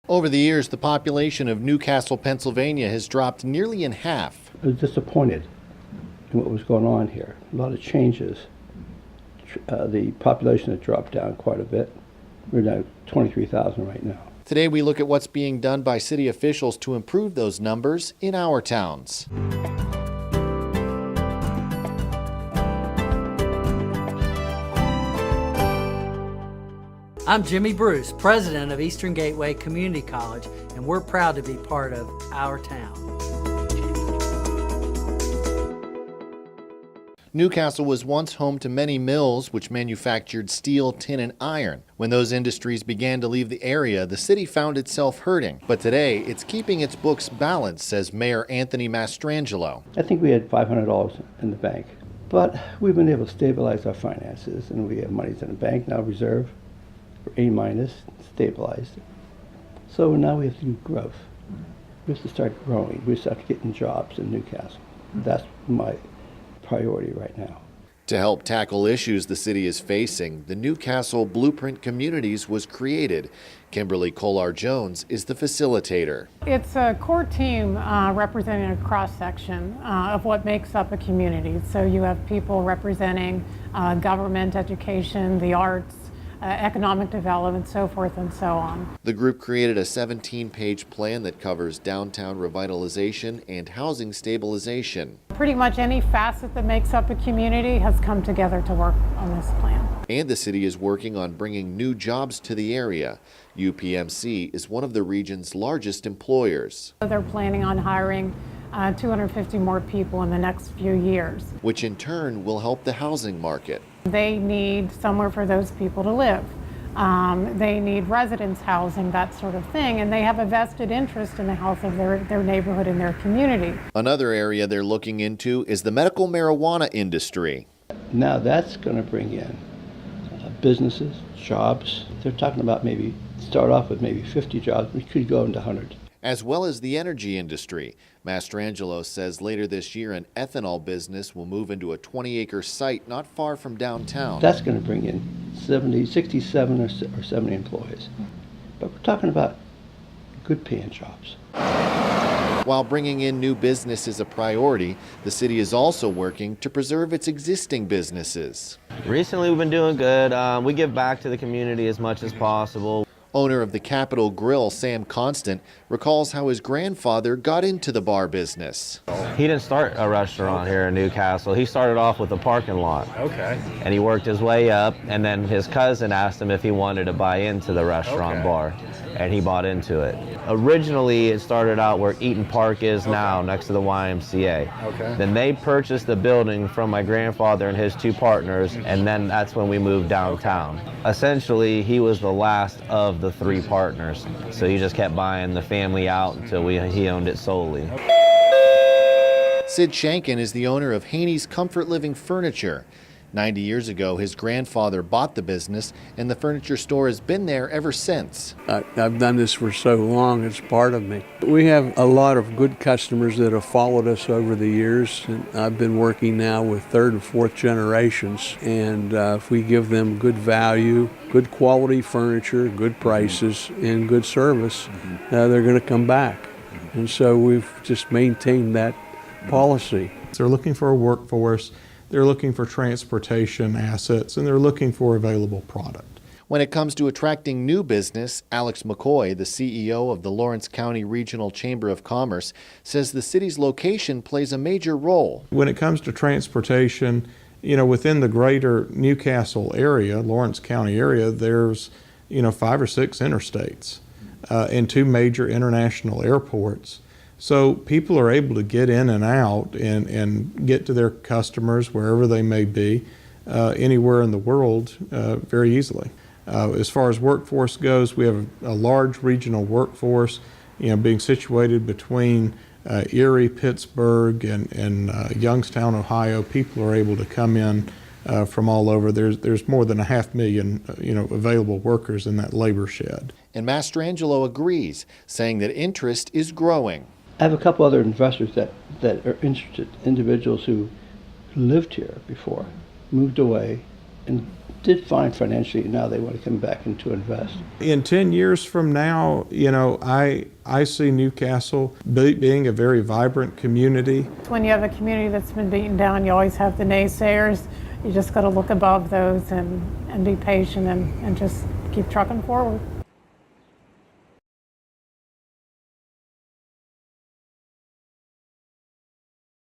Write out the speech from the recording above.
Over the years, the population of Newcastle, Pennsylvania has dropped nearly in half. I was disappointed in what was going on here. A lot of changes. The population had dropped down quite a bit. We're now 23,000 right now. Today, we look at what's being done by city officials to improve those numbers in our towns. I'm Jimmy Bruce, president of Eastern Gateway Community College, and we're proud to be part of our town. Newcastle was once home to many mills which manufactured steel, tin, and iron. When those industries began to leave the area, the city found itself hurting. But today, it's keeping its books balanced, says Mayor Anthony Mastrangelo. I think we had $500 in the bank, but we've been able to stabilize our finances, and we have monies in the bank now, reserve for A-, stabilized. So now we have to do growth. We have to start growing. We have to start getting jobs in Newcastle. That's my priority right now. To help tackle issues the city is facing, the Newcastle Blueprint Communities was created. Kimberly Kolar-Jones is the facilitator. It's a core team representing a cross-section of what makes up a community. So you have people representing government, education, the arts, economic development, so forth and so on. The group created a 17-page plan that covers downtown revitalization and housing stabilization. Pretty much any facet that makes up a community has come together to work on this plan. And the city is working on bringing new jobs to the area. UPMC is one of the region's largest employers. They're planning on hiring 250 more people in the next few years, which in turn will help the housing market. They need somewhere for those people to live. They need residence housing, that sort of thing, and they have a vested interest in the health of their neighborhood and their community. Another area they're looking into is the medical marijuana industry. Now that's going to bring in businesses, jobs. They're talking about maybe start off with maybe 50 jobs, we could go into 100. As well as the energy industry. Mastrangelo says later this year an ethanol business will move into a 20-acre site not far from downtown. That's going to bring in 67 or 70 employees. But we're talking about good paying jobs. While bringing in new business is a priority, the city is also working to preserve its existing businesses. Recently we've been doing good. We give back to the community as much as possible. Owner of the Capitol Grill, Sam Constant, recalls how his grandfather got into the bar business. He didn't start a restaurant here in Newcastle. He started off with a parking lot. Okay. And he worked his way up, and then his cousin asked him if he wanted to buy into the restaurant bar, and he bought into it. Originally, it started out where Eaton Park is now, next to the YMCA. Okay. Then they purchased the building from my grandfather and his two partners, and then that's when we moved downtown. Essentially, he was the last of the three partners, so he just kept buying the family out until he owned it solely. Sid Shankin is the owner of Haney's Comfort Living Furniture. 90 years ago, his grandfather bought the business, and the furniture store has been there ever since. I've done this for so long, it's part of me. We have a lot of good customers that have followed us over the years, and I've been working now with third and fourth generations, and if we give them good value, good quality furniture, good prices, and good service, they're going to come back. And so we've just maintained that policy. They're looking for a workforce. They're looking for transportation assets, and they're looking for available product. When it comes to attracting new business, Alex McCoy, the CEO of the Lawrence County Regional Chamber of Commerce, says the city's location plays a major role. When it comes to transportation, within the greater Newcastle area, Lawrence County area, there's, 5 or 6 interstates and 2 major international airports. So people are able to get in and out and get to their customers wherever they may be, anywhere in the world, very easily. As far as workforce goes, we have a large regional workforce, being situated between Erie, Pittsburgh, and Youngstown, Ohio. People are able to come in from all over. There's more than 500,000, available workers in that labor shed. And Mastrangelo agrees, saying that interest is growing. I have a couple other investors that are interested, individuals who lived here before, moved away, and did fine financially. Now they want to come back and to invest. In 10 years from now, I see Newcastle being a very vibrant community. When you have a community that's been beaten down, you always have the naysayers. You just got to look above those and be patient and just keep trucking forward.